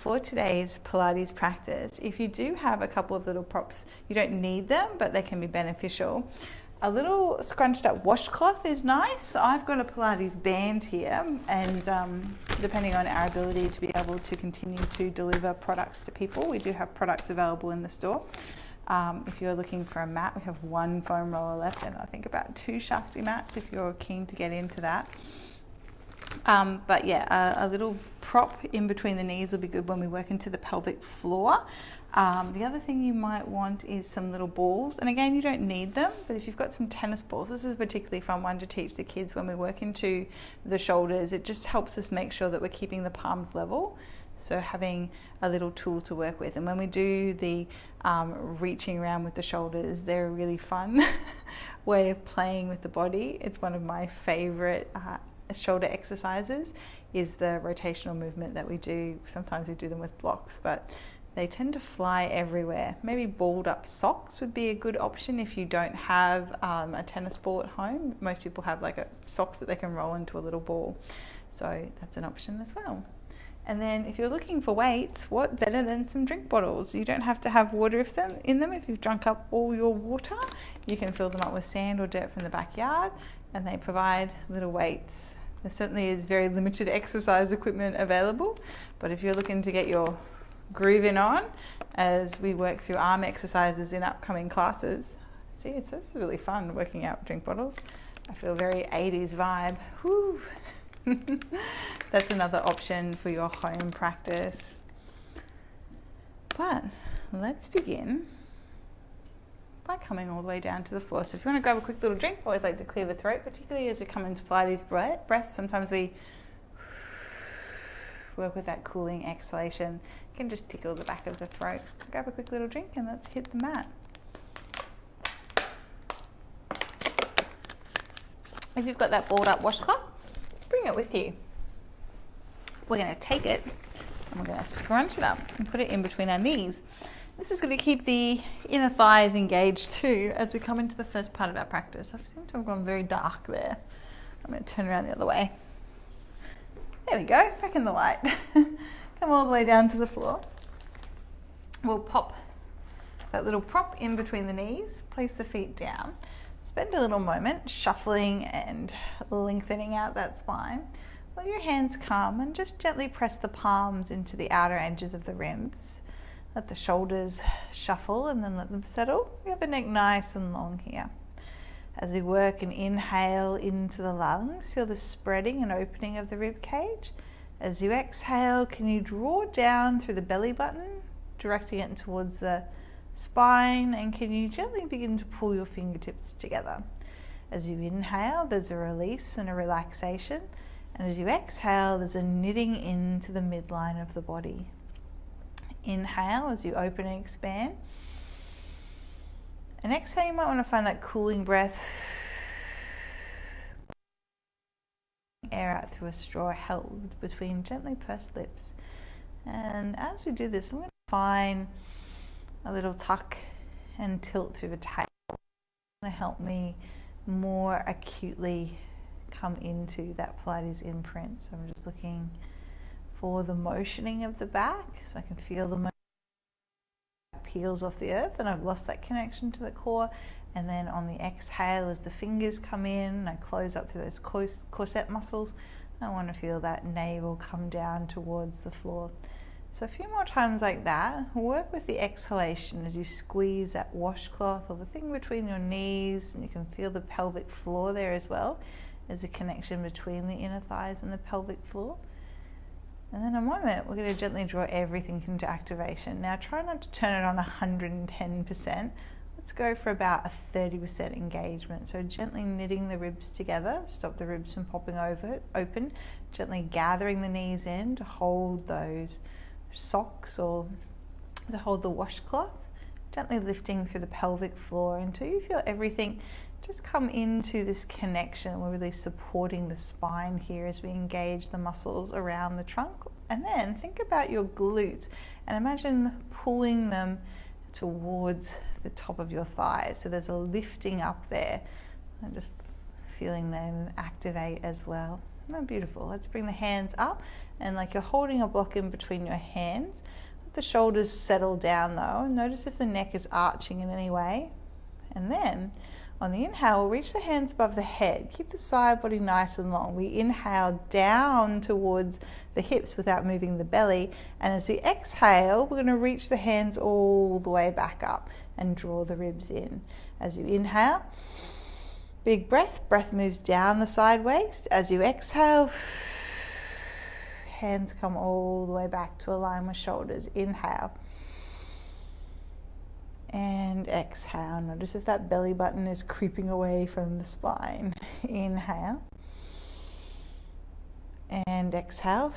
for today's Pilates practice, if you do have a couple of little props, you don't need them, but they can be beneficial. A little scrunched up washcloth is nice. I've got a Pilates band here, and depending on our ability to be able to continue to deliver products to people, we do have products available in the store. If you're looking for a mat, we have one foam roller left and I think about 2 Shakti mats if you're keen to get into that. But yeah, a little prop in between the knees will be good when we work into the pelvic floor. The other thing you might want is some little balls, and again, you don't need them, but if you've got some tennis balls, this is a particularly fun one to teach the kids when we work into the shoulders. It just helps us make sure that we're keeping the palms level. So having a little tool to work with. And when we do the reaching around with the shoulders, they're a really fun way of playing with the body. It's one of my favorite shoulder exercises, is the rotational movement that we do. Sometimes we do them with blocks, but they tend to fly everywhere. Maybe balled up socks would be a good option if you don't have a tennis ball at home. Most people have like socks that they can roll into a little ball. So that's an option as well. And then if you're looking for weights, what better than some drink bottles? You don't have to have water in them. If you've drunk up all your water, you can fill them up with sand or dirt from the backyard, and they provide little weights. There certainly is very limited exercise equipment available, but if you're looking to get your grooving on as we work through arm exercises in upcoming classes, see, it's really fun working out drink bottles. I feel very 80s vibe. Whew. That's another option for your home practice. But let's begin by coming all the way down to the floor. So if you want to grab a quick little drink, I always like to clear the throat, particularly as we come into Pilates breath. Sometimes we work with that cooling exhalation. You can just tickle the back of the throat. So grab a quick little drink and let's hit the mat. If you've got that balled up washcloth, bring it with you. We're going to take it and we're going to scrunch it up and put it in between our knees. This is going to keep the inner thighs engaged too as we come into the first part of our practice. I seem to have gone very dark there. I'm going to turn around the other way. There we go, back in the light. Come all the way down to the floor. We'll pop that little prop in between the knees, place the feet down. Spend a little moment shuffling and lengthening out that spine. Let your hands come and just gently press the palms into the outer edges of the ribs. Let the shoulders shuffle and then let them settle. We have the neck nice and long here. As we work and inhale into the lungs, feel the spreading and opening of the rib cage. As you exhale, can you draw down through the belly button, directing it towards the spine, and can you gently begin to pull your fingertips together. As you inhale, there's a release and a relaxation, and as you exhale, there's a knitting into the midline of the body. Inhale as you open and expand, and exhale, you might want to find that cooling breath. Air out through a straw held between gently pursed lips. And as we do this, I'm going to find a little tuck and tilt through the tail. It's going to help me more acutely come into that Pilates imprint. So I'm just looking for the motioning of the back, so I can feel the motion peels off the earth and I've lost that connection to the core. And then on the exhale, as the fingers come in, I close up through those corset muscles. I want to feel that navel come down towards the floor. So a few more times like that. Work with the exhalation as you squeeze that washcloth or the thing between your knees, and you can feel the pelvic floor there as well. There's a connection between the inner thighs and the pelvic floor. And then in a moment, we're going to gently draw everything into activation. Now try not to turn it on 110%. Let's go for about a 30% engagement. So gently knitting the ribs together, stop the ribs from popping open, gently gathering the knees in to hold those socks or to hold the washcloth, gently lifting through the pelvic floor until you feel everything just come into this connection. We're really supporting the spine here as we engage the muscles around the trunk. And then think about your glutes and imagine pulling them towards the top of your thighs. So there's a lifting up there and just feeling them activate as well. Isn't that beautiful? Let's bring the hands up, and like you're holding a block in between your hands. Let the shoulders settle down though. Notice if the neck is arching in any way. And then on the inhale, we'll reach the hands above the head. Keep the side body nice and long. We inhale down towards the hips without moving the belly. And as we exhale, we're going to reach the hands all the way back up and draw the ribs in. As you inhale, big breath. Breath moves down the side waist. As you exhale, hands come all the way back to align with shoulders. Inhale. And exhale. Notice if that belly button is creeping away from the spine. Inhale. And exhale.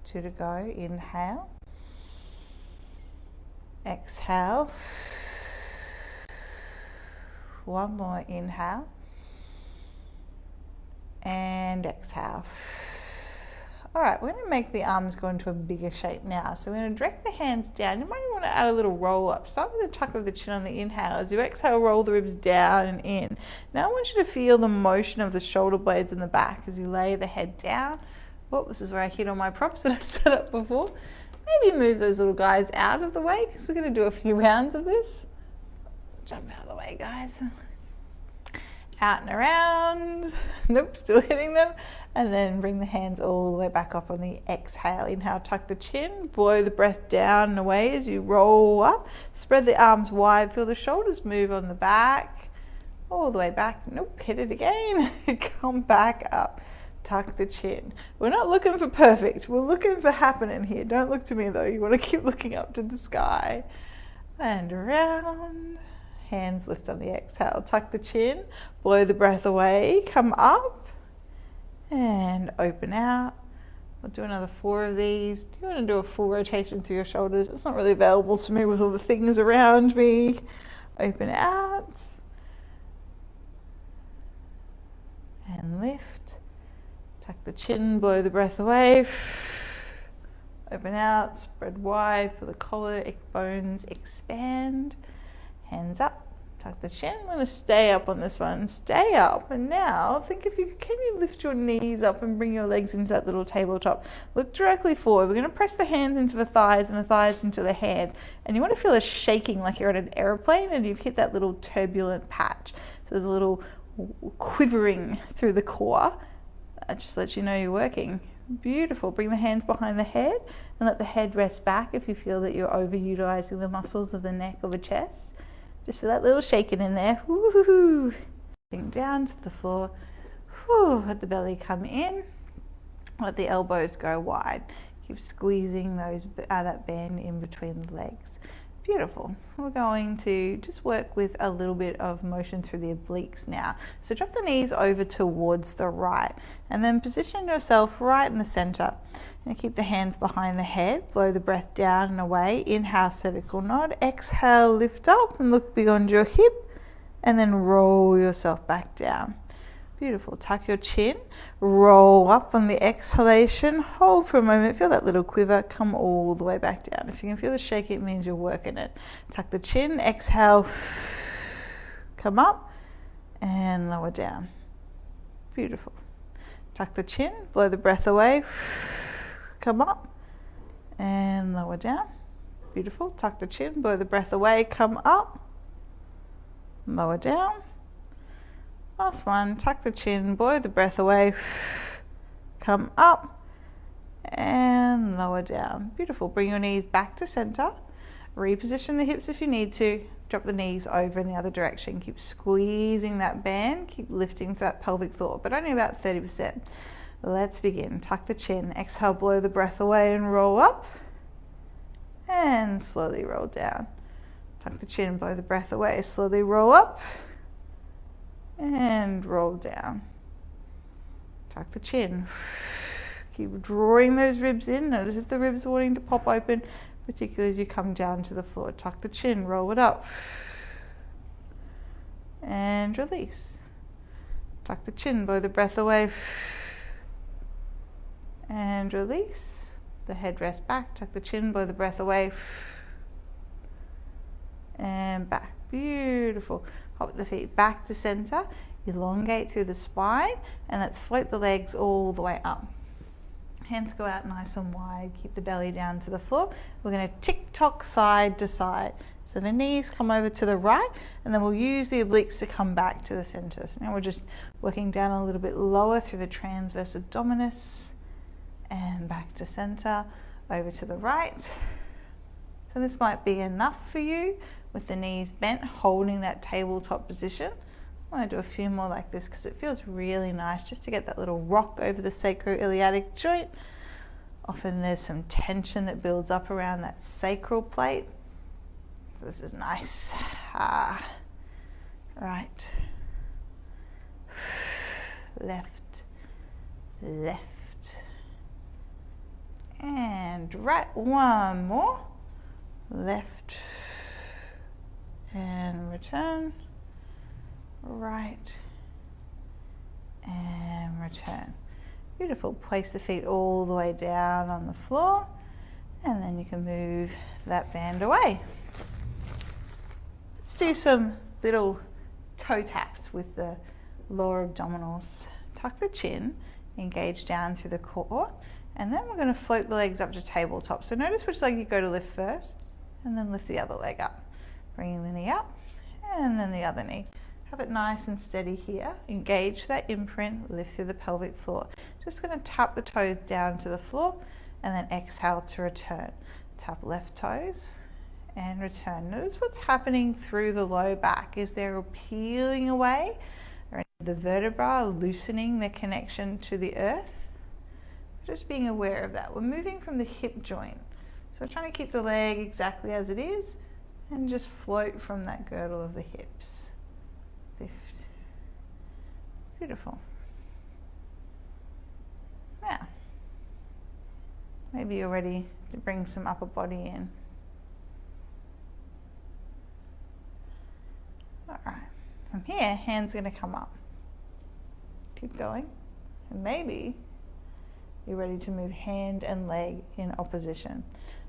2 to go. Inhale. Exhale. 1 more. Inhale. And exhale. All right, we're going to make the arms go into a bigger shape now. So we're going to direct the hands down. You might want to add a little roll up. Start with a tuck of the chin on the inhale. As you exhale, roll the ribs down and in. Now I want you to feel the motion of the shoulder blades in the back as you lay the head down. Oh, this is where I hit on my props that I set up before. Maybe move those little guys out of the way because we're going to do a few rounds of this. Jump out of the way, guys. Out and around. Nope, still hitting them. And then bring the hands all the way back up on the exhale. Inhale, tuck the chin, blow the breath down and away as you roll up. Spread the arms wide, feel the shoulders move on the back, all the way back. Nope, hit it again. Come back up, tuck the chin. We're not looking for perfect, we're looking for happening here. Don't look to me though, you want to keep looking up to the sky. And around. Hands lift on the exhale, tuck the chin, blow the breath away, come up and open out. We'll do another 4 of these. Do you want to do a full rotation through your shoulders? It's not really available to me with all the things around me. Open out and lift, tuck the chin, blow the breath away, open out, spread wide for the collar, bones expand. Hands up, tuck the chin. I'm going to stay up on this one. Stay up. And now think if you can you lift your knees up and bring your legs into that little tabletop. Look directly forward. We're going to press the hands into the thighs and the thighs into the hands. And you want to feel a shaking like you're on an airplane and you've hit that little turbulent patch. So there's a little quivering through the core. That just lets you know you're working. Beautiful. Bring the hands behind the head and let the head rest back if you feel that you're overutilizing the muscles of the neck or the chest. Just feel that little shaking in there. Woo-hoo-hoo. Down to the floor. Whew. Let the belly come in. Let the elbows go wide. Keep squeezing that band in between the legs. Beautiful. We're going to just work with a little bit of motion through the obliques now. So drop the knees over towards the right and then position yourself right in the center. And keep the hands behind the head. Blow the breath down and away. Inhale, cervical nod. Exhale, lift up and look beyond your hip and then roll yourself back down. Beautiful. Tuck your chin, roll up on the exhalation, hold for a moment, feel that little quiver, come all the way back down. If you can feel the shake, it means you're working it. Tuck the chin, exhale, come up and lower down. Beautiful. Tuck the chin, blow the breath away, come up and lower down. Beautiful. Tuck the chin, blow the breath away, come up, lower down. Last one, tuck the chin, blow the breath away, come up and lower down. Beautiful. Bring your knees back to center. Reposition the hips if you need to. Drop the knees over in the other direction. Keep squeezing that band. Keep lifting to that pelvic floor, but only about 30%. Let's begin. Tuck the chin. Exhale, blow the breath away and roll up and slowly roll down. Tuck the chin, blow the breath away, slowly roll up and roll down. Tuck the chin. Keep drawing those ribs in. Notice if the ribs are wanting to pop open, particularly as you come down to the floor. Tuck the chin, roll it up and release. Tuck the chin, blow the breath away and release. The head rests back. Tuck the chin, blow the breath away and back. Beautiful. Hop the feet back to center. elongate through the spine, and let's float the legs all the way up. Hands go out nice and wide, keep the belly down to the floor. We're going to tick-tock side to side. So the knees come over to the right, and then we'll use the obliques to come back to the center. So now we're just working down a little bit lower through the transverse abdominis, and back to center, over to the right. So this might be enough for you with the knees bent, holding that tabletop position. I want to do a few more like this because it feels really nice just to get that little rock over the sacroiliac joint. Often there's some tension that builds up around that sacral plate. This is nice. Right. Left, left. And right. One more. Left. And return. Right. And return. Beautiful. Place the feet all the way down on the floor. And then you can move that band away. Let's do some little toe taps with the lower abdominals. Tuck the chin, engage down through the core, and then we're going to float the legs up to tabletop. So notice which leg you go to lift first, and then lift the other leg up. Bringing the knee up, and then the other knee. Have it nice and steady here. Engage that imprint, lift through the pelvic floor. Just going to tap the toes down to the floor, and then exhale to return. Tap left toes, and return. Notice what's happening through the low back. Is there a peeling away, or the vertebra loosening their connection to the earth? Just being aware of that. We're moving from the hip joint. So we're trying to keep the leg exactly as it is and just float from that girdle of the hips. Lift. Beautiful. Now, maybe you're ready to bring some upper body in. Alright, from here, hands going to come up. Keep going. And maybe you're ready to move hand and leg in opposition.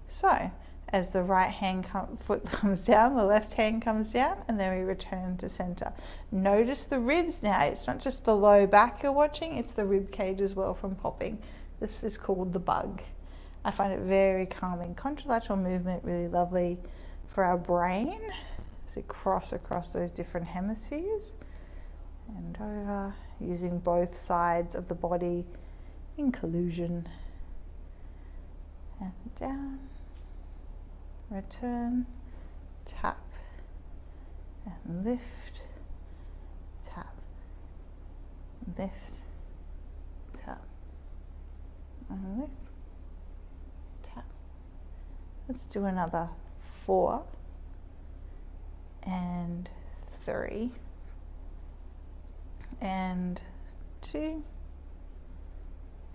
So, as the right hand foot comes down, the left hand comes down, and then we return to center. Notice the ribs now. It's not just the low back you're watching, it's the rib cage as well from popping. This is called the bug. I find it very calming. Contralateral movement, really lovely for our brain. Cross across those different hemispheres and over, using both sides of the body in collusion. And down, return, tap, and lift, tap, lift, tap, and lift, tap. Let's do another 4 and 3 and 2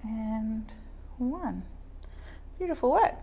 and 1. Beautiful work.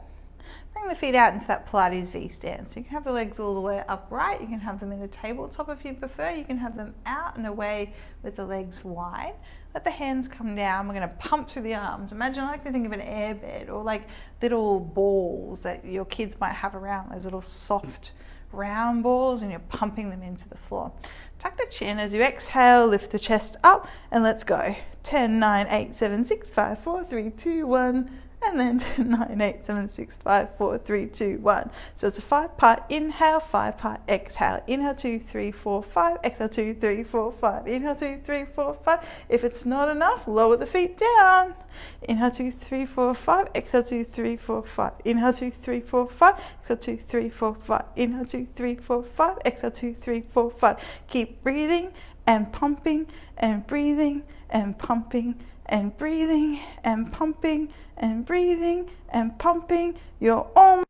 Bring the feet out into that Pilates V stance. You can have the legs all the way upright. You can have them in a tabletop if you prefer. You can have them out and away with the legs wide. Let the hands come down. We're going to pump through the arms. Imagine, I like to think of an air bed or like little balls that your kids might have around, those little soft round balls, and you're pumping them into the floor. Tuck the chin as you exhale, lift the chest up, and let's go. 10, 9, 8, 7, 6, 5, 4, 3, 2, 1, and then 10, 9, 8, 7, 6, 5, 4, 3, 2, 1. So it's a 5-part inhale, 5-part exhale. Inhale 2, 3, 4, 5. Exhale 2, 3, 4, 5. Inhale 2, 3, 4, 5. If it's not enough, lower the feet down. Inhale 2, 3, 4, 5. Exhale 2, 3, 4, 5. Inhale 2, 3, 4, 5. Exhale 2, 3, 4, 5. Inhale 2, 3, 4, 5. Exhale 2, 3, 4, 5. Keep breathing and pumping and breathing and pumping and breathing and pumping and breathing and pumping. You're almost.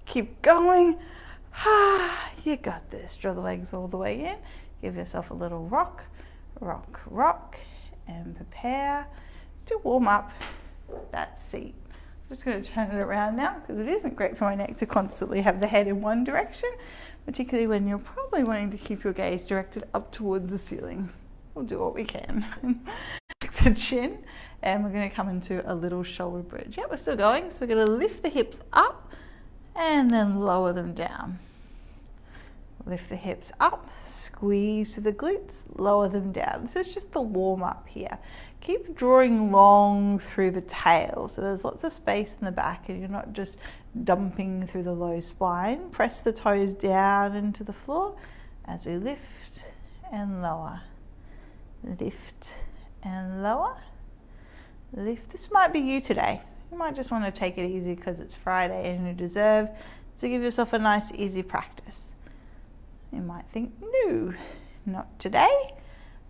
Keep going. You got this. Draw the legs all the way in. Give yourself a little rock, rock, rock, and prepare to warm up that seat. I'm just going to turn it around now because it isn't great for my neck to constantly have the head in one direction, particularly when you're probably wanting to keep your gaze directed up towards the ceiling. We'll do what we can. The chin, and we're going to come into a little shoulder bridge. Yeah, we're still going, so we're going to lift the hips up and then lower them down. Lift the hips up, squeeze to the glutes, lower them down. This is just the warm up here. Keep drawing long through the tail, so there's lots of space in the back and you're not just dumping through the low spine. Press the toes down into the floor as we lift and lower. Lift and lower. Lift. This might be you today. You might just want to take it easy because it's Friday and you deserve to give yourself a nice easy practice. You might think, no, not today.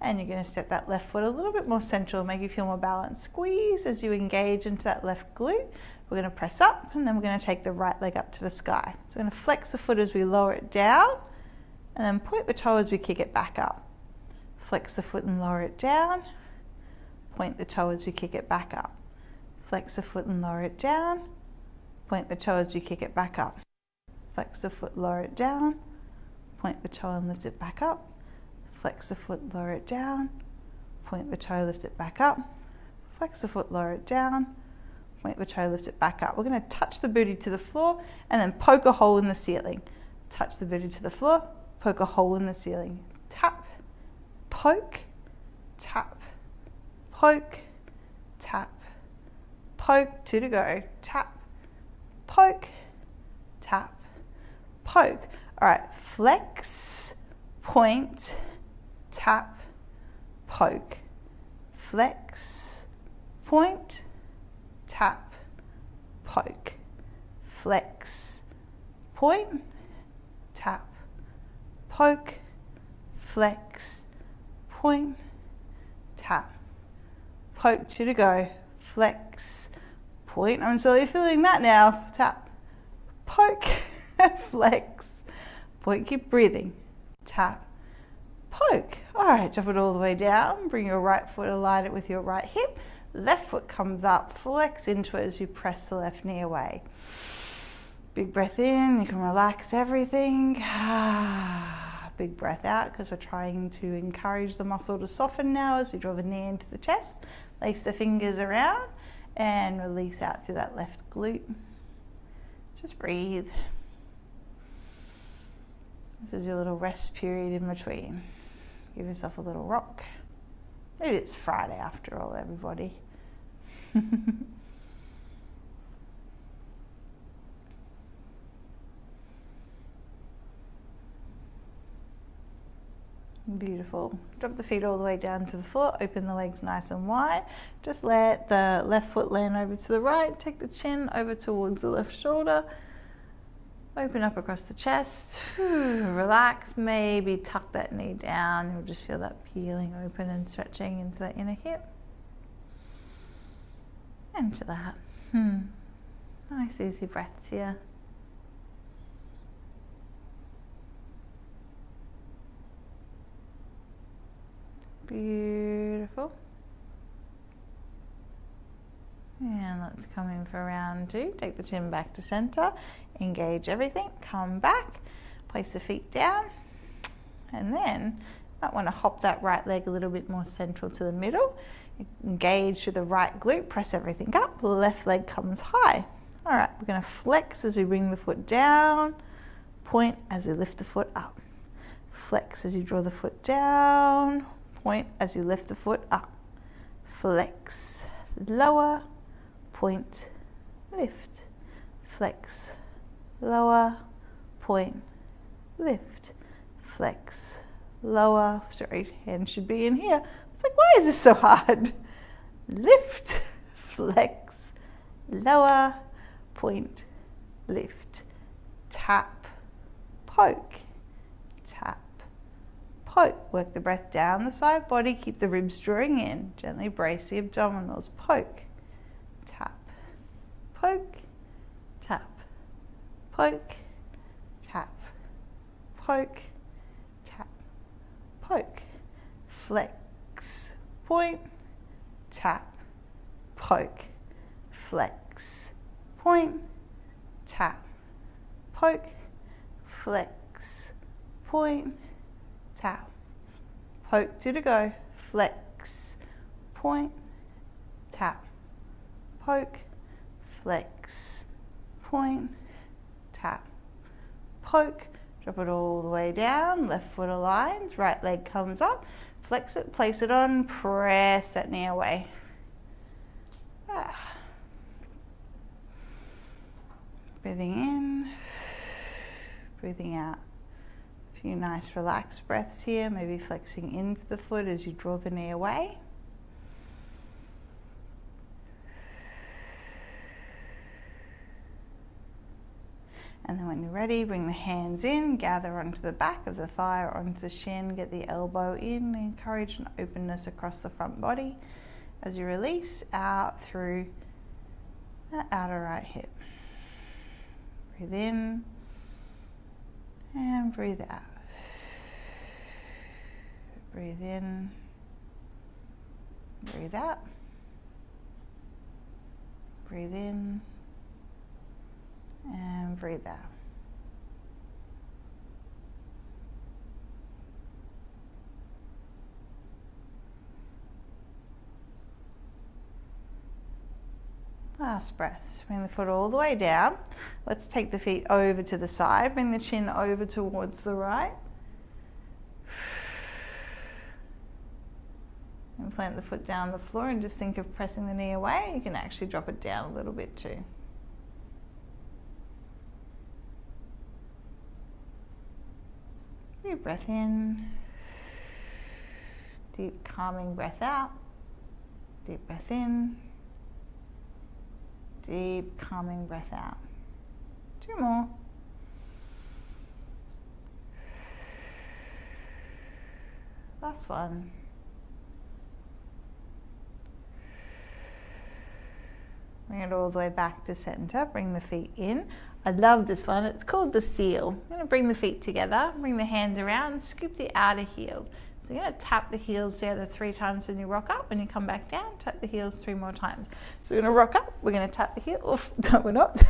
And you're going to step that left foot a little bit more central, make you feel more balanced. Squeeze as you engage into that left glute. We're going to press up and then we're going to take the right leg up to the sky. So we're going to flex the foot as we lower it down and then point the toe as we kick it back up. Flex the foot and lower it down. Point the toe as we kick it back up. Flex the foot and lower it down. Point the toe as we kick it back up. Flex the foot, lower it down. Point the toe and lift it back up. Flex the foot, lower it down. Point the toe, lift it back up. Flex the foot, lower it down. Point the toe, lift it back up. We're going to touch the booty to the floor and then poke a hole in the ceiling. Touch the booty to the floor, poke a hole in the ceiling. Tap, poke, tap, poke, tap, poke. 2 to go. Tap, poke, tap, poke. All right, flex, point, tap, poke. Flex, point, tap, poke. Flex, point, tap, poke. Flex, point, tap, poke. 2 to go. Flex, point. I'm slowly feeling that now. Tap, poke, flex, point. Keep breathing. Tap, poke. All right, drop it all the way down. Bring your right foot, align it with your right hip. Left foot comes up, flex into it as you press the left knee away. Big breath in, you can relax everything. Big breath out because we're trying to encourage the muscle to soften now as we draw the knee into the chest. Lace the fingers around and release out through that left glute. Just breathe. This is your little rest period in between. Give yourself a little rock. Maybe it's Friday after all, everybody. Beautiful. Drop the feet all the way down to the floor. Open the legs nice and wide. Just let the left foot land over to the right. Take the chin over towards the left shoulder. Open up across the chest. Relax. Maybe tuck that knee down. You'll just feel that peeling open and stretching into that inner hip. Into that. Nice easy breaths here. Beautiful. And let's come in for round 2. Take the chin back to center. Engage everything. Come back. Place the feet down. And then you might want to hop that right leg a little bit more central to the middle. Engage through the right glute. Press everything up. Left leg comes high. All right, we're going to flex as we bring the foot down. Point as we lift the foot up. Flex as you draw the foot down. Point as you lift the foot up. Flex, lower, point, lift. Flex, lower, point, lift. Flex, lower. Sorry, hand should be in here. It's like, why is this so hard? Lift, flex, lower, point, lift. Tap, poke, tap, poke. Work the breath down the side body. Keep the ribs drawing in. Gently brace the abdominals. Poke, tap, poke, tap, poke, tap, poke, tap, poke. Flex, point, tap, poke. Flex, point, tap, poke. Flex, point, tap, poke. 2 to go. Flex, point, tap, poke. Flex, point, tap, poke. Drop it all the way down, left foot aligns, right leg comes up, flex it, place it on, press that knee away. Breathing in, breathing out. A few nice relaxed breaths here, maybe flexing into the foot as you draw the knee away. And then when you're ready, bring the hands in, gather onto the back of the thigh or onto the shin, get the elbow in, encourage an openness across the front body as you release out through the outer right hip. Breathe in and breathe out. Breathe in, breathe out. Breathe in and breathe out. Last breaths. Bring the foot all the way down. Let's take the feet over to the side. Bring the chin over towards the right. And plant the foot down on the floor and just think of pressing the knee away. You can actually drop it down a little bit too. Deep breath in. Deep calming breath out. Deep breath in. Deep calming breath out. 2 more. Last one. Bring it all the way back to center. Bring the feet in. I love this one. It's called the seal. I'm going to bring the feet together. Bring the hands around. Scoop the outer heels. So you're going to tap the heels together 3 times when you rock up. When you come back down, tap the heels 3 more times. So we're going to rock up. We're going to tap the heels. Oof, no, we're not.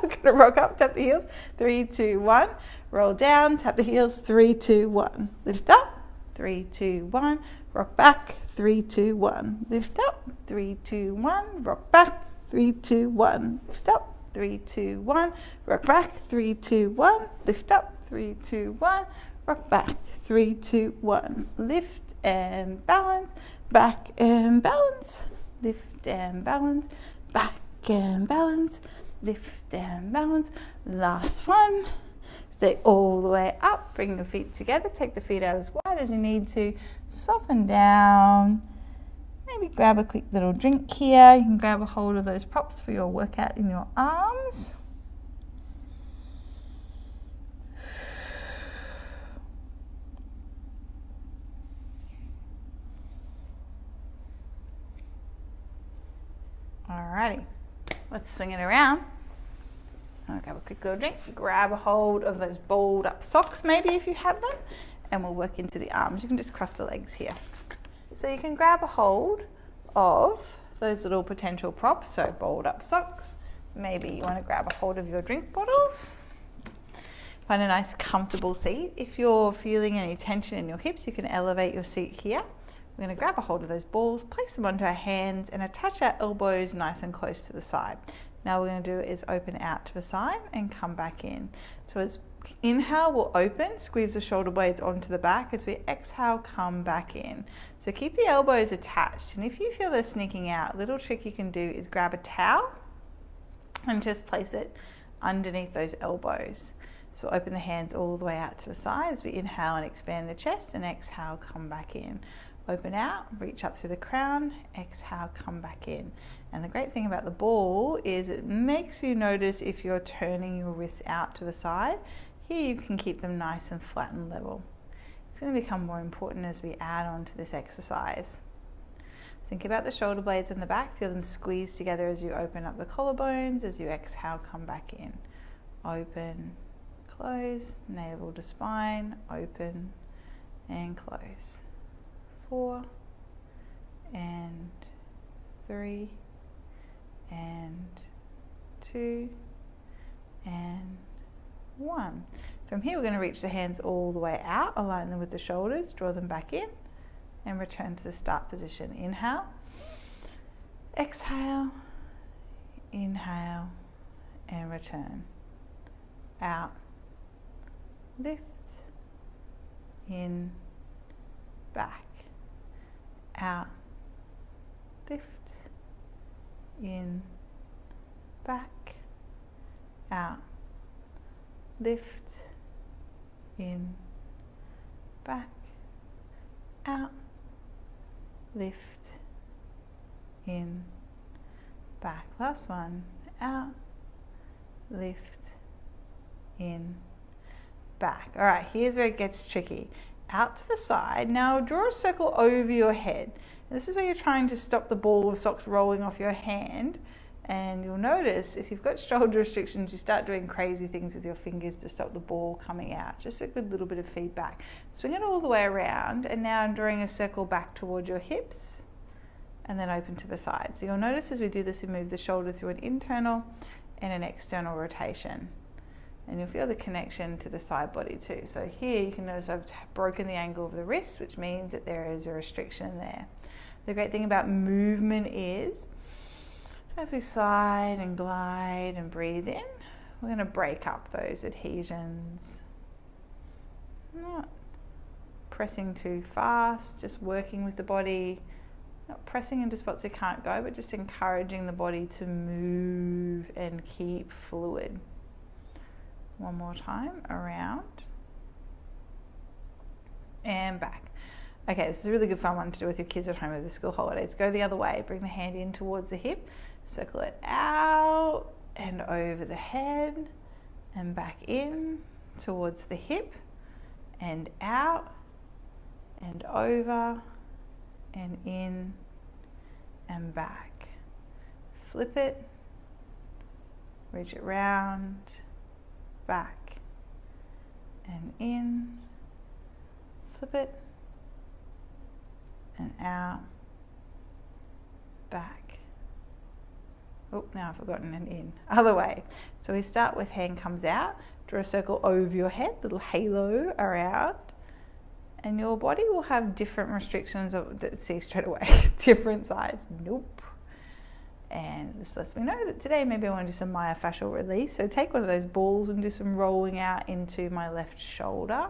We're going to rock up, tap the heels. 3, 2, 1. Roll down, tap the heels. 3, 2, 1. Lift up. 3, 2, 1. Rock back. 3, 2, 1. Lift up. 3, 2, 1. Rock back. 3, 2, 1. Lift up. 3, 2, 1. Rock back. 3, 2, 1. Lift up. 3, 2, 1. Rock back. 3, 2, 1. Lift and balance. Back and balance. Lift and balance. Back and balance. Lift and balance. Last one. Stay all the way up. Bring the feet together. Take the feet out as wide as you need to. Soften down. Maybe grab a quick little drink here. You can grab a hold of those props for your workout in your arms. Alrighty, let's swing it around. I'll grab a quick little drink. Grab a hold of those balled up socks, maybe if you have them, and we'll work into the arms. You can just cross the legs here. So you can grab a hold of those little potential props, so balled up socks. Maybe you want to grab a hold of your drink bottles. Find a nice comfortable seat. If you're feeling any tension in your hips, you can elevate your seat here. We're going to grab a hold of those balls, place them onto our hands and attach our elbows nice and close to the side. Now what we're going to do is open out to the side and come back in. So as inhale, we'll open, squeeze the shoulder blades onto the back. As we exhale, come back in. So keep the elbows attached. And if you feel they're sneaking out, a little trick you can do is grab a towel and just place it underneath those elbows. So open the hands all the way out to the side as we inhale and expand the chest, and exhale, come back in. Open out, reach up through the crown, exhale, come back in. And the great thing about the ball is it makes you notice if you're turning your wrists out to the side. Here you can keep them nice and flat and level. It's going to become more important as we add on to this exercise. Think about the shoulder blades in the back, feel them squeeze together as you open up the collarbones. As you exhale, come back in. Open, close, navel to spine, open and close. 4 and 3 and 2 and 1. From here we're going to reach the hands all the way out, align them with the shoulders, draw them back in and return to the start position. Inhale, exhale, inhale and return. Out, lift, in, back, out, lift, in, back, out, lift, in, back, out, lift, in, back. Last one, out, lift, in, back. All right, here's where it gets tricky. Out to the side. Now draw a circle over your head. And this is where you're trying to stop the ball of socks rolling off your hand. And you'll notice if you've got shoulder restrictions, you start doing crazy things with your fingers to stop the ball coming out. Just a good little bit of feedback. Swing it all the way around, and now I'm drawing a circle back towards your hips and then open to the side. So you'll notice as we do this, we move the shoulder through an internal and an external rotation. And you'll feel the connection to the side body too. So here you can notice I've broken the angle of the wrist, which means that there is a restriction there. The great thing about movement is, as we slide and glide and breathe in, we're going to break up those adhesions. Not pressing too fast, just working with the body, not pressing into spots we can't go, but just encouraging the body to move and keep fluid. One more time, around and back. Okay, this is a really good fun one to do with your kids at home over the school holidays. Go the other way, bring the hand in towards the hip, circle it out and over the head and back in towards the hip and out and over and in and back. Flip it, reach it round, back and in, flip it and out, back. Oh, now I've forgotten an in. Other way. So we start with hand comes out, draw a circle over your head, little halo around, and your body will have different restrictions of, see straight away, different sides. Nope. And this lets me know that today maybe I want to do some myofascial release. So take one of those balls and do some rolling out into my left shoulder,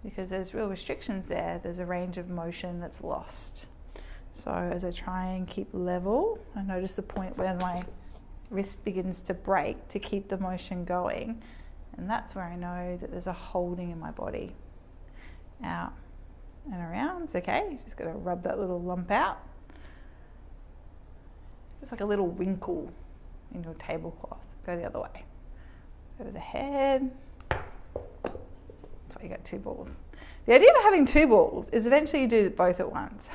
because there's real restrictions there. There's a range of motion that's lost. So as I try and keep level, I notice the point where my wrist begins to break to keep the motion going. And that's where I know that there's a holding in my body. Out and around. It's okay. Just got to rub that little lump out. Just like a little wrinkle in your tablecloth. Go the other way. Over the head. That's why you got two balls. The idea of having two balls is eventually you do both at once.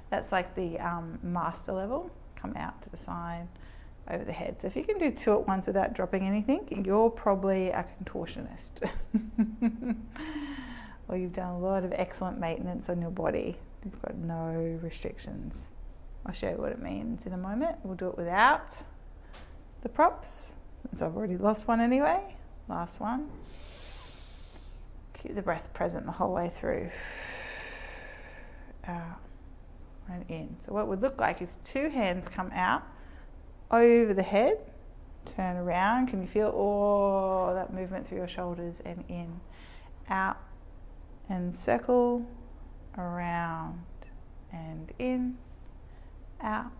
That's like the master level. Come out to the side, over the head. So if you can do two at once without dropping anything, you're probably a contortionist. Or you've done a lot of excellent maintenance on your body. You've got no restrictions. I'll show you what it means in a moment. We'll do it without the props, since I've already lost one anyway. Last one. Keep the breath present the whole way through. Out and in. So what it would look like is two hands come out over the head, turn around. Can you feel that movement through your shoulders, and in, out and circle, around and in, out,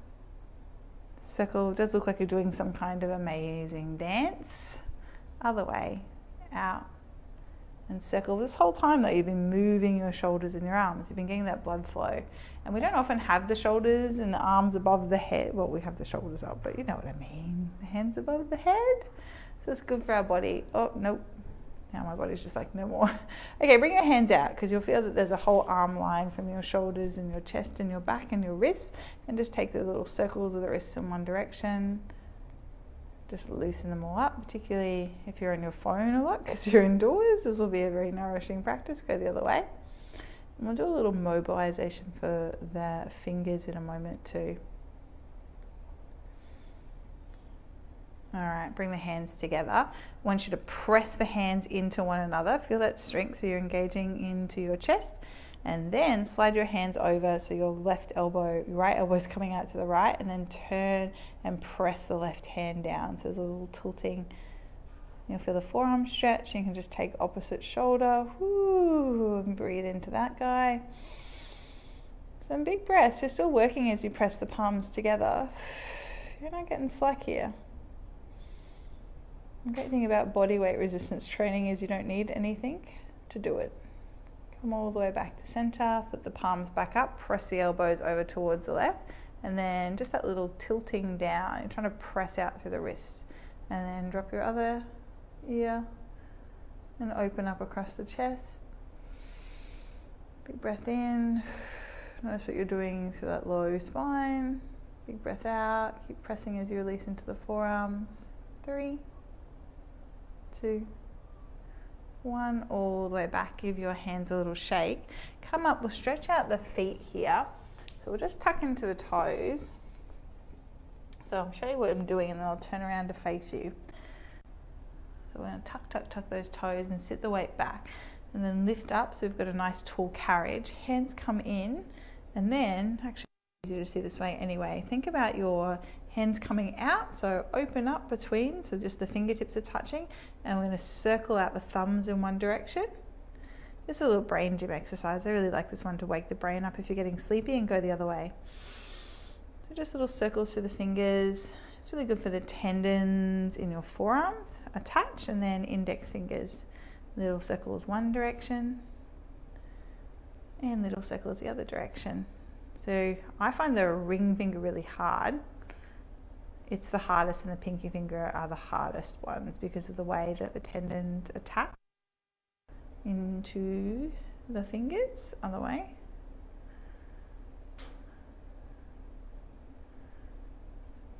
circle. It does look like you're doing some kind of amazing dance. Other way, out and circle. This whole time though, you've been moving your shoulders and your arms. You've been getting that blood flow. And we don't often have the shoulders and the arms above the head. Well, we have the shoulders up, but you know what I mean. The hands above the head. So it's good for our body. Oh, nope. Now my body's just like, no more. Okay, bring your hands out, because you'll feel that there's a whole arm line from your shoulders and your chest and your back and your wrists. And just take the little circles of the wrists in one direction. Just loosen them all up, particularly if you're on your phone a lot because you're indoors. This will be a very nourishing practice. Go the other way. And we'll do a little mobilization for the fingers in a moment too. All right, bring the hands together. I want you to press the hands into one another. Feel that strength, so you're engaging into your chest. And then slide your hands over, so your left elbow, your right elbow is coming out to the right, and then turn and press the left hand down. So there's a little tilting You'll feel the forearm stretch. You can just take opposite shoulder. Woo, and breathe into that guy. Some big breaths. You're still working as you press the palms together. You're not getting slack here. The great thing about body weight resistance training is you don't need anything to do it. Come all the way back to center, put the palms back up, press the elbows over towards the left, and then just that little tilting down. You're trying to press out through the wrists. And then drop your other ear and open up across the chest. Big breath in. Notice what you're doing through that low spine. Big breath out. Keep pressing as you release into the forearms. 3, 2, 1. All the way back. Give your hands a little shake. Come up. We'll stretch out the feet here. So we'll just tuck into the toes. So I'll show you what I'm doing and then I'll turn around to face you. So we're going to tuck, tuck, tuck those toes and sit the weight back. And then lift up so we've got a nice tall carriage. Hands come in and then, actually it's easier to see this way anyway, think about your hands coming out. So open up between, so just the fingertips are touching. And we're going to circle out the thumbs in one direction. This is a little brain gym exercise. I really like this one to wake the brain up if you're getting sleepy, and go the other way. So just little circles through the fingers. It's really good for the tendons in your forearms. Attach, and then index fingers. Little circles one direction and little circles the other direction. So I find the ring finger really hard. It's the hardest, and the pinky finger are the hardest ones because of the way that the tendons attach into the fingers. Other way.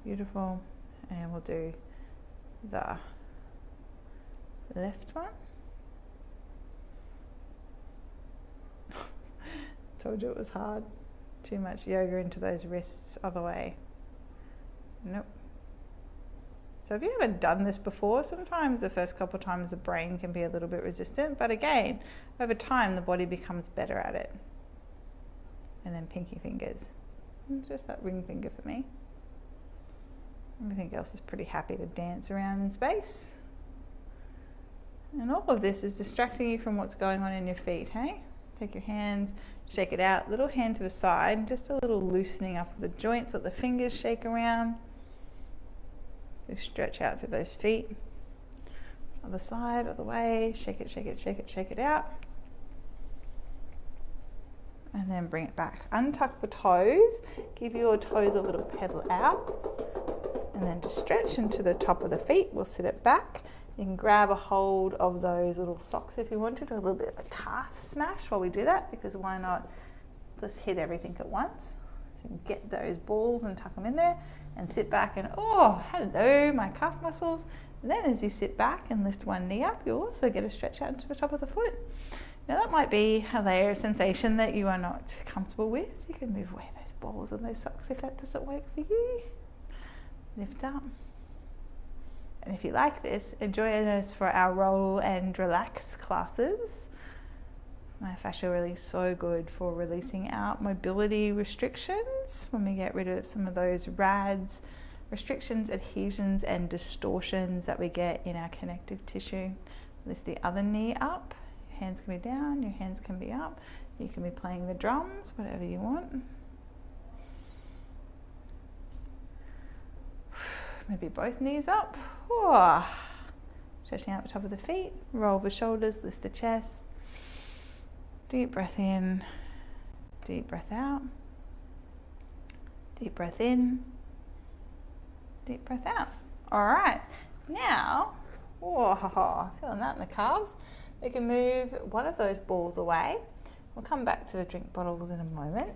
Beautiful. And we'll do the left one. Told you it was hard. Too much yoga into those wrists. Other way. Nope. So have you ever done this before? Sometimes the first couple of times the brain can be a little bit resistant, but again, over time the body becomes better at it. And then pinky fingers. Just that ring finger for me. Everything else is pretty happy to dance around in space. And all of this is distracting you from what's going on in your feet, hey? Take your hands, shake it out, little hand to the side, just a little loosening up of the joints, let the fingers shake around. So stretch out through those feet. Other side, other way, shake it, shake it, shake it, shake it out. And then bring it back. Untuck the toes, give your toes a little pedal out. And then just stretch into the top of the feet. We'll sit it back. You can grab a hold of those little socks if you want to, do a little bit of a calf smash while we do that, because why not just hit everything at once. So get those balls and tuck them in there and sit back and, oh, hello, my calf muscles. And then as you sit back and lift one knee up, you'll also get a stretch out into the top of the foot. Now that might be a layer of sensation that you are not comfortable with. You can move away those balls and those socks if that doesn't work for you. Lift up. And if you like this, join us for our roll and relax classes. My fascia really is so good for releasing out mobility restrictions when we get rid of some of those RADs, restrictions, adhesions and distortions that we get in our connective tissue. Lift the other knee up. Your hands can be down, your hands can be up. You can be playing the drums, whatever you want. Maybe both knees up. Oh. Stretching out the top of the feet. Roll the shoulders, lift the chest. Deep breath in. Deep breath out. Deep breath in. Deep breath out. All right. Now, oh, feeling that in the calves. We can move one of those balls away. We'll come back to the drink bottles in a moment.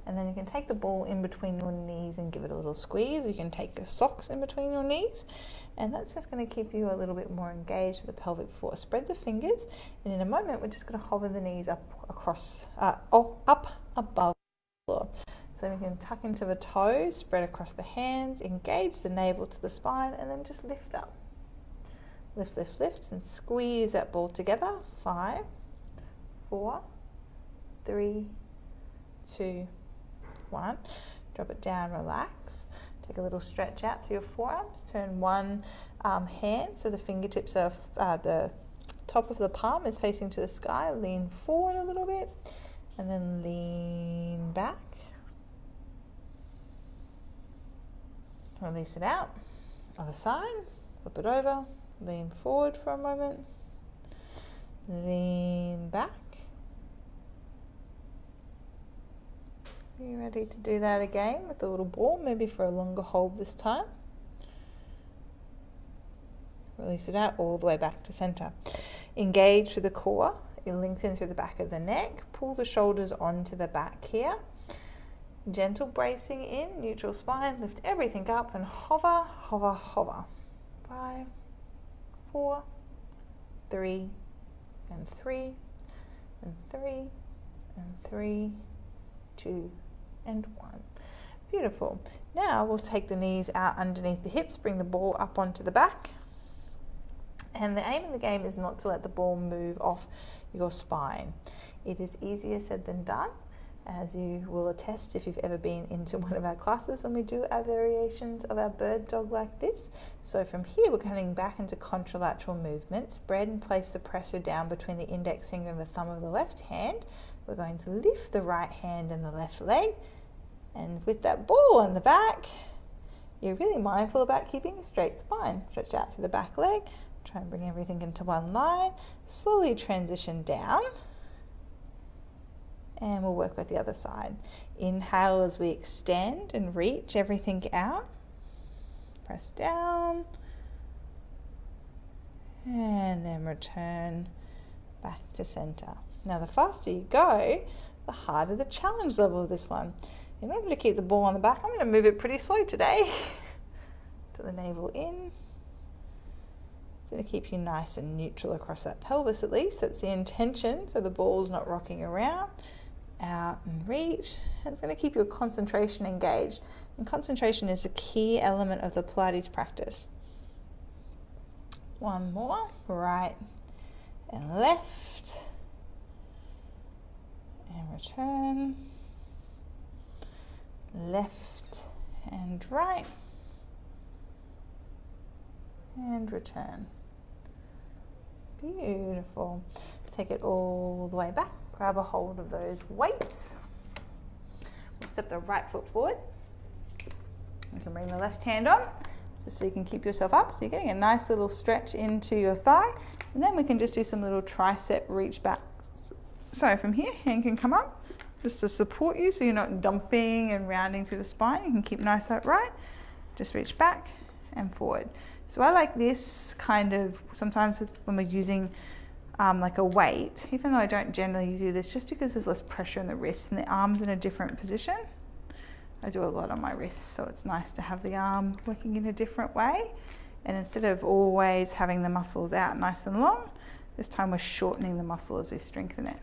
And then you can take the ball in between your knees and give it a little squeeze. You can take your socks in between your knees, and that's just going to keep you a little bit more engaged with the pelvic floor. Spread the fingers, and in a moment we're just going to hover the knees up across, up above the floor. So we can tuck into the toes, spread across the hands, engage the navel to the spine, and then just lift up. Lift, lift, lift, and squeeze that ball together. 5, 4, 3, 2, 1. Drop it down, relax. Take a little stretch out through your forearms. Turn one hand so the fingertips are, the top of the palm is facing to the sky. Lean forward a little bit and then lean back. Release it out. Other side. Flip it over. Lean forward for a moment. Lean back. Be ready to do that again with a little ball, maybe for a longer hold this time. Release it out all the way back to center. Engage through the core, lengthen through the back of the neck, pull the shoulders onto the back here. Gentle bracing in, neutral spine, lift everything up and hover, hover, hover. 5, 4, 3, and 3, and 3, and 3, 2, and 1. Beautiful. Now we'll take the knees out underneath the hips, bring the ball up onto the back. And the aim of the game is not to let the ball move off your spine. It is easier said than done, as you will attest if you've ever been into one of our classes when we do our variations of our bird dog like this. So from here we're coming back into contralateral movement. Spread and place the presser down between the index finger and the thumb of the left hand. We're going to lift the right hand and the left leg, and with that ball on the back, you're really mindful about keeping a straight spine. Stretch out through the back leg, try and bring everything into one line, slowly transition down, and we'll work with the other side. Inhale as we extend and reach everything out. Press down, and then return back to center. Now the faster you go, the harder the challenge level of this one. In order to keep the ball on the back, I'm going to move it pretty slow today. To the navel in. It's going to keep you nice and neutral across that pelvis at least. That's the intention, so the ball's not rocking around. Out and reach. And it's going to keep your concentration engaged. And concentration is a key element of the Pilates practice. One more. Right and left. And return. Left and right. And return. Beautiful. Take it all the way back. Grab a hold of those weights. We'll step the right foot forward. You can bring the left hand on, just so you can keep yourself up. So you're getting a nice little stretch into your thigh. And then we can just do some little tricep reach back. So from here, hand can come up just to support you so you're not dumping and rounding through the spine. You can keep nice upright. Just reach back and forward. So I like this kind of, sometimes when we're using like a weight, even though I don't generally do this, just because there's less pressure in the wrists and the arm's in a different position. I do a lot on my wrists, so it's nice to have the arm working in a different way. And instead of always having the muscles out nice and long, this time we're shortening the muscle as we strengthen it.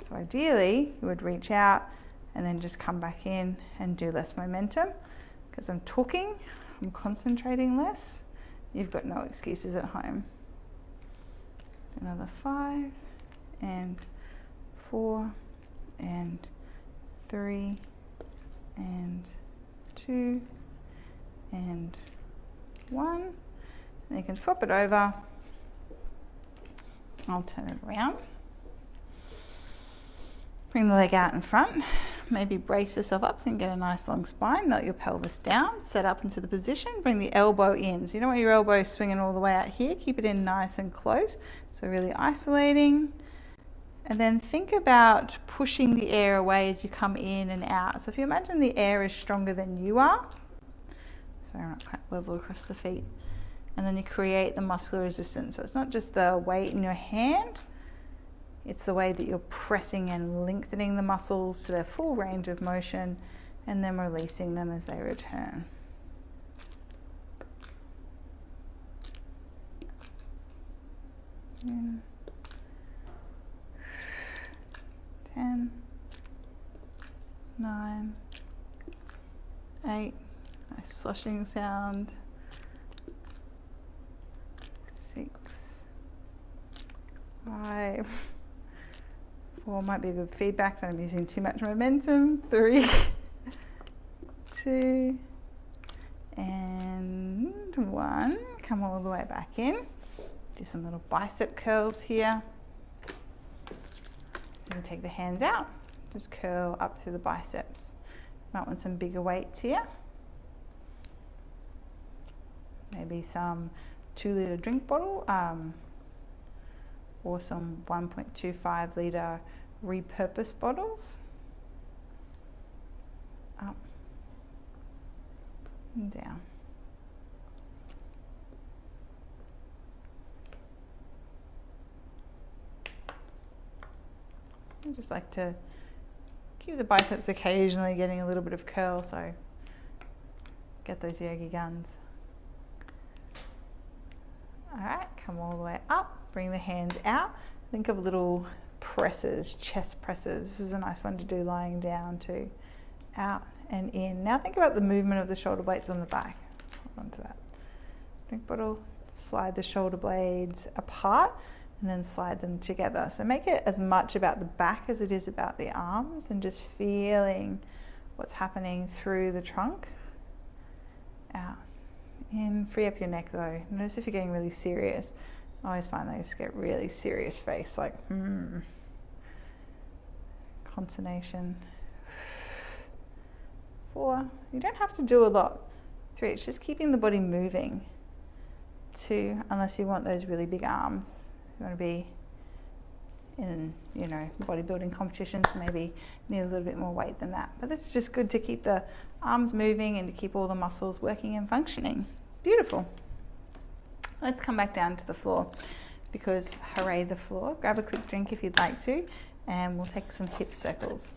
So ideally, you would reach out and then just come back in and do less momentum. Because I'm talking, I'm concentrating less. You've got no excuses at home. Another 5 and 4 and 3 and 2 and 1. And you can swap it over. I'll turn it around. Bring the leg out in front. Maybe brace yourself up so you can get a nice long spine. Melt your pelvis down. Set up into the position. Bring the elbow in. So you don't want your elbow swinging all the way out here. Keep it in nice and close. So really isolating. And then think about pushing the air away as you come in and out. So if you imagine the air is stronger than you are, so not quite level across the feet, and then you create the muscular resistance. So it's not just the weight in your hand, it's the way that you're pressing and lengthening the muscles to their full range of motion and then releasing them as they return. In 10, 9, 8, nice sloshing sound, 6, 5, 4, might be good feedback that I'm using too much momentum, 3, 2, and 1. Come all the way back in. Do some little bicep curls here. So you take the hands out, just curl up through the biceps. Might want some bigger weights here. Maybe some 2-litre drink bottle or some 1.25-litre repurposed bottles. Up and down. I just like to keep the biceps occasionally getting a little bit of curl, so get those yogi guns. Alright, come all the way up, bring the hands out. Think of little presses, chest presses. This is a nice one to do lying down too. Out and in. Now think about the movement of the shoulder blades on the back. Hold on to that. Drink bottle, slide the shoulder blades apart and then slide them together. So make it as much about the back as it is about the arms, and just feeling what's happening through the trunk. Out. In. Free up your neck though. Notice if you're getting really serious. I always find they just get really serious face, like consternation. 4. You don't have to do a lot. 3. It's just keeping the body moving. 2. Unless you want those really big arms. You want to be in, bodybuilding competitions, maybe need a little bit more weight than that. But it's just good to keep the arms moving and to keep all the muscles working and functioning. Beautiful. Let's come back down to the floor, because hooray the floor. Grab a quick drink if you'd like to, and we'll take some hip circles.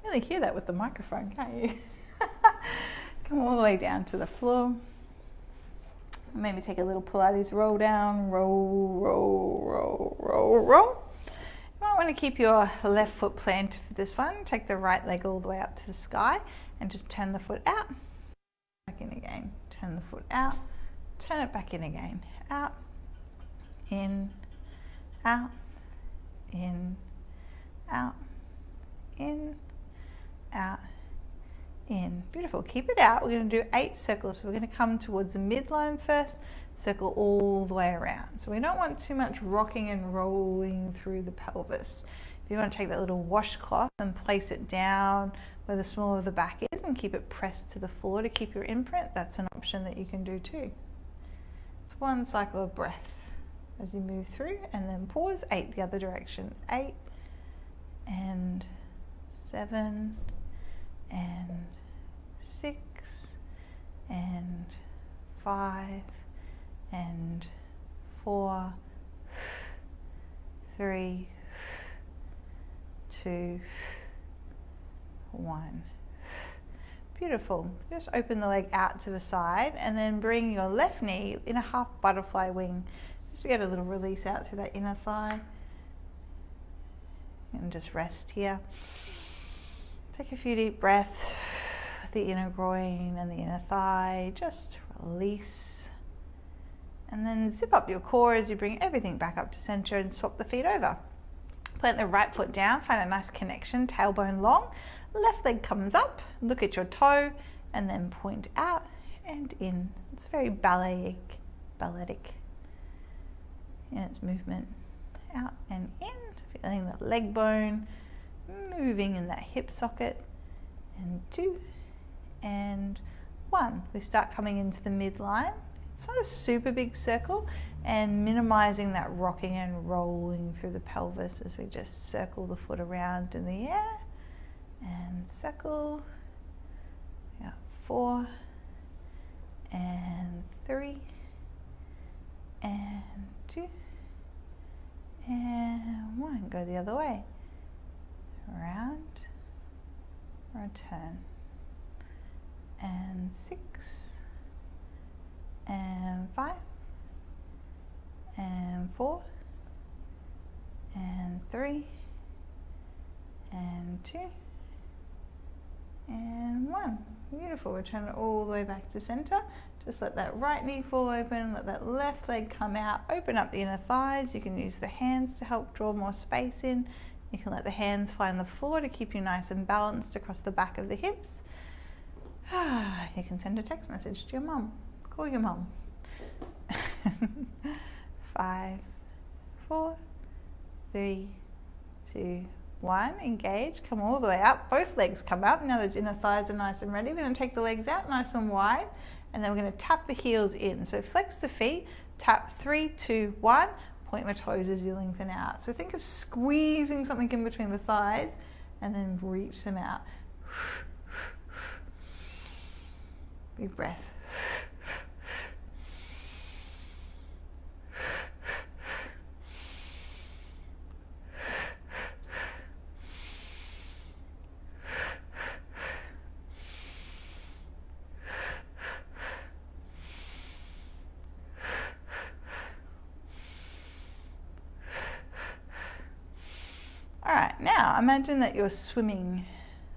Really hear that with the microphone, can't you? Come all the way down to the floor. Maybe take a little Pilates roll down. Roll, roll, roll, roll, roll. You might want to keep your left foot planted for this one. Take the right leg all the way up to the sky and just turn the foot out. Back in again. Turn the foot out. Turn it back in again. Out. In. Out. In. Out. In. Out. In. Beautiful. Keep it out. We're going to do 8 circles. So we're going to come towards the midline first, circle all the way around. So we don't want too much rocking and rolling through the pelvis. If you want to take that little washcloth and place it down where the small of the back is and keep it pressed to the floor to keep your imprint, that's an option that you can do too. It's 1 cycle of breath as you move through, and then pause. 8 the other direction. 8 and 7 and 6 and 5 and 4, 3, 2, 1. Beautiful. Just open the leg out to the side and then bring your left knee in a half butterfly wing, just to get a little release out through that inner thigh. And just rest here. Take a few deep breaths, the inner groin and the inner thigh, just release. And then zip up your core as you bring everything back up to center and swap the feet over. Plant the right foot down, find a nice connection, tailbone long. Left leg comes up, look at your toe, and then point out and in. It's very balletic in its movement. Out and in, feeling the leg bone moving in that hip socket. And 2 and 1. We start coming into the midline. It's not a super big circle, and minimizing that rocking and rolling through the pelvis as we just circle the foot around in the air and circle. Yeah, 4 and 3 and 2 and 1. Go the other way. Round, return, and 6 and 5 and 4 and 3 and 2 and 1. Beautiful. Return it all the way back to center. Just let that right knee fall open, let that left leg come out, open up the inner thighs. You can use the hands to help draw more space in, You can let the hands find the floor to keep you nice and balanced across the back of the hips. You can send a text message to your mum. Call your mum. 5, 4, 3, 2, 1. Engage. Come all the way up. Both legs come up. Now those inner thighs are nice and ready. We're going to take the legs out nice and wide, and then we're going to tap the heels in. So flex the feet. Tap 3, 2, 1. Point my toes as you lengthen out. So think of squeezing something in between the thighs and then reach them out. Big breath. All right, now imagine that you're swimming.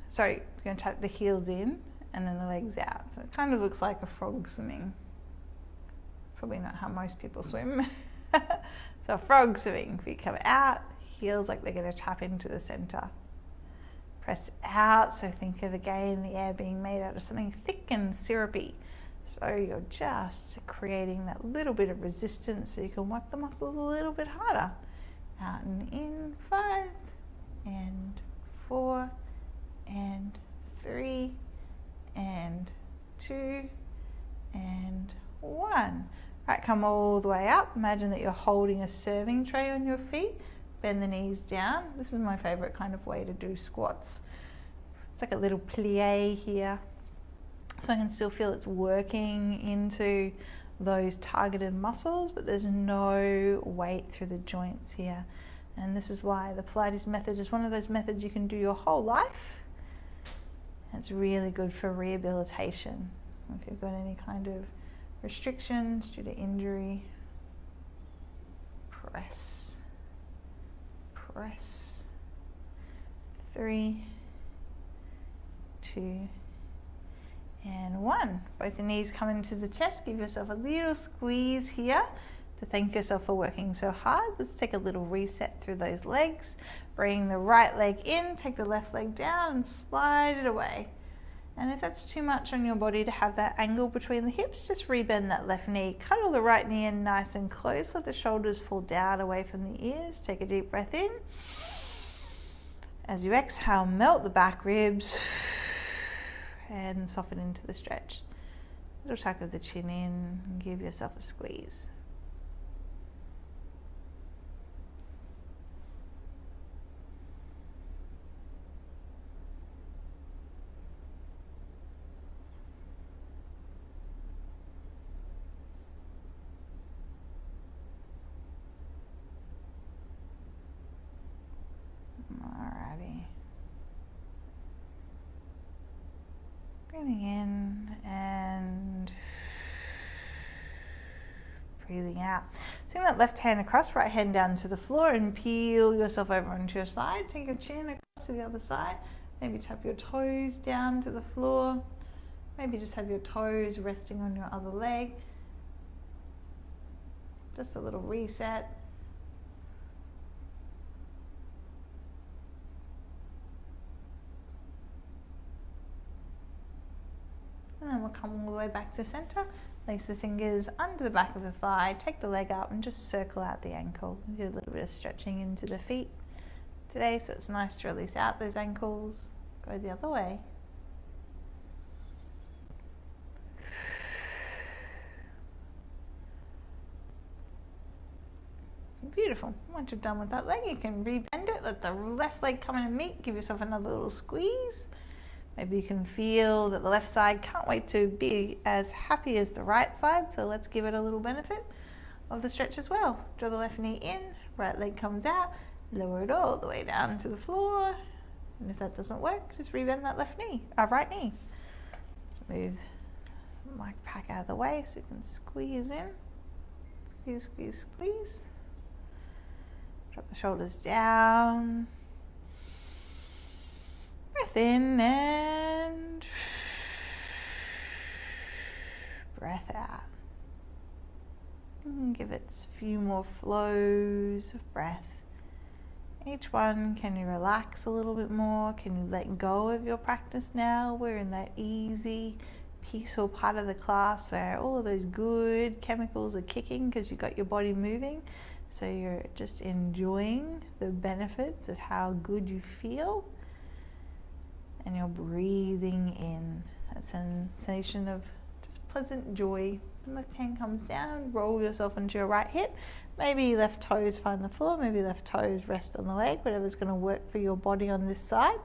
Sorry, you're going to tuck the heels in and then the legs out. So it kind of looks like a frog swimming. Probably not how most people swim. So frog swimming, feet come out, heels like they're going to tap into the center. Press out, so think of again the air being made out of something thick and syrupy. So you're just creating that little bit of resistance so you can work the muscles a little bit harder. Out and in, 5 and 4 and 3 and 2 and 1. Right, come all the way up. Imagine that you're holding a serving tray on your feet. Bend the knees down. This is my favorite kind of way to do squats. It's like a little plie here. So I can still feel it's working into those targeted muscles, but there's no weight through the joints here. And this is why the Pilates method is one of those methods you can do your whole life. It's really good for rehabilitation. If you've got any kind of restrictions due to injury, press, press. 3, 2, and 1. Both the knees come into the chest. Give yourself a little squeeze here to thank yourself for working so hard. Let's take a little reset through those legs. Bring the right leg in, take the left leg down and slide it away. And if that's too much on your body to have that angle between the hips, just rebend that left knee. Cuddle the right knee in nice and close. Let the shoulders fall down away from the ears. Take a deep breath in. As you exhale, melt the back ribs and soften into the stretch. Little tuck of the chin in and give yourself a squeeze. Alrighty. Breathing in and breathing out. Swing that left hand across, right hand down to the floor and peel yourself over onto your side. Take your chin across to the other side. Maybe tap your toes down to the floor. Maybe just have your toes resting on your other leg. Just a little reset. And then we'll come all the way back to center. Place the fingers under the back of the thigh, take the leg up and just circle out the ankle. Do a little bit of stretching into the feet today, so it's nice to release out those ankles. Go the other way. Beautiful. Once you're done with that leg, you can rebend it, let the left leg come in and meet, give yourself another little squeeze. Maybe you can feel that the left side can't wait to be as happy as the right side, so let's give it a little benefit of the stretch as well. Draw the left knee in, right leg comes out, lower it all the way down to the floor. And if that doesn't work, just rebend that right knee. Let's move the mic pack out of the way so you can squeeze in. Squeeze, squeeze, squeeze. Drop the shoulders down. Breath in and breath out. And give it a few more flows of breath Each one, can you relax a little bit more? Can you let go of your practice now? We're in that easy, peaceful part of the class where all of those good chemicals are kicking because you got your body moving. So you're just enjoying the benefits of how good you feel. And you're breathing in that sensation of just pleasant joy. Left hand comes down, roll yourself onto your right hip. Maybe left toes find the floor, maybe left toes rest on the leg, whatever's going to work for your body on this side.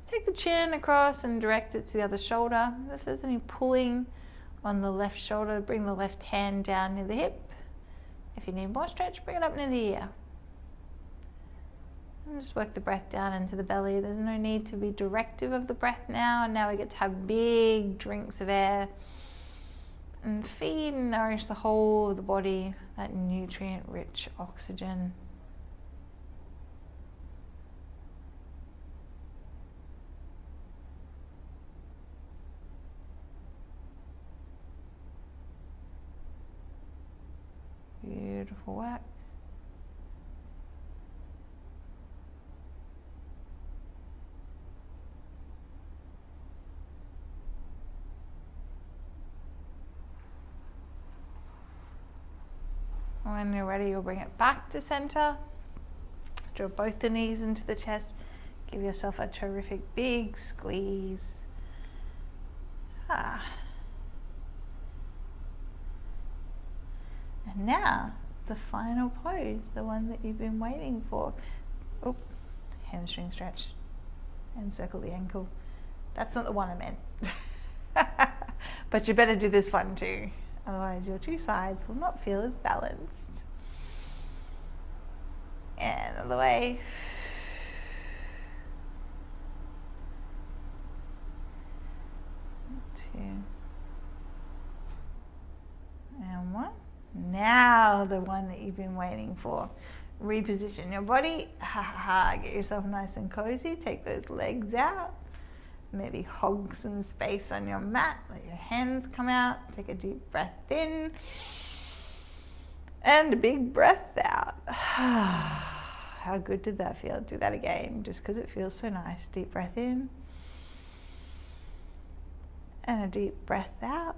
Take the chin across and direct it to the other shoulder. If there's any pulling on the left shoulder, bring the left hand down near the hip. If you need more stretch, bring it up near the ear. And just work the breath down into the belly. There's no need to be directive of the breath now. And now we get to have big drinks of air and feed and nourish the whole of the body, that nutrient-rich oxygen. Beautiful work. When you're ready, you'll bring it back to center. Draw both the knees into the chest. Give yourself a terrific big squeeze. And now, the final pose, the one that you've been waiting for. Oh, hamstring stretch and circle the ankle. That's not the one I meant. But you better do this one too. Otherwise your two sides will not feel as balanced. And other way. 2. And 1. Now the one that you've been waiting for. Reposition your body. Get yourself nice and cozy. Take those legs out. Maybe hog some space on your mat. Let your hands come out. Take a deep breath in. And a big breath out. How good did that feel? Do that again, just because it feels so nice. Deep breath in. And a deep breath out.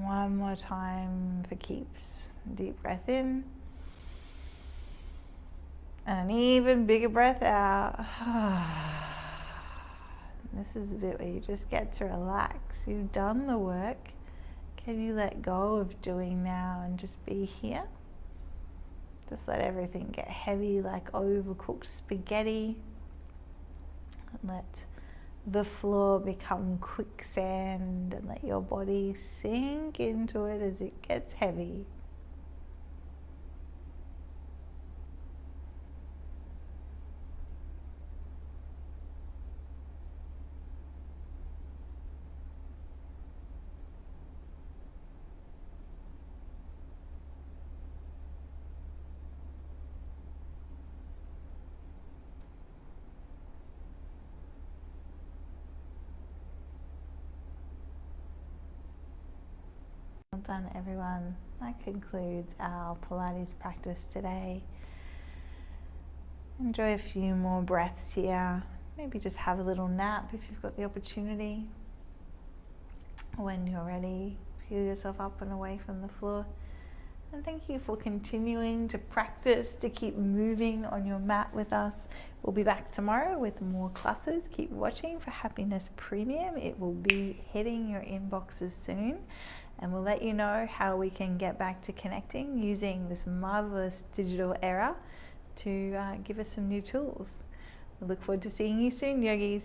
One more time for keeps. Deep breath in. And an even bigger breath out. This is a bit where you just get to relax. You've done the work. Can you let go of doing now and just be here? Just let everything get heavy like overcooked spaghetti. And let the floor become quicksand and let your body sink into it as it gets heavy. Well done, everyone. That concludes our Pilates practice today. Enjoy a few more breaths here. Maybe just have a little nap if you've got the opportunity. When you're ready, peel yourself up and away from the floor. And thank you for continuing to practice, to keep moving on your mat with us. We'll be back tomorrow with more classes. Keep watching for Happiness Premium. It will be hitting your inboxes soon. And we'll let you know how we can get back to connecting using this marvelous digital era to give us some new tools. We look forward to seeing you soon, yogis.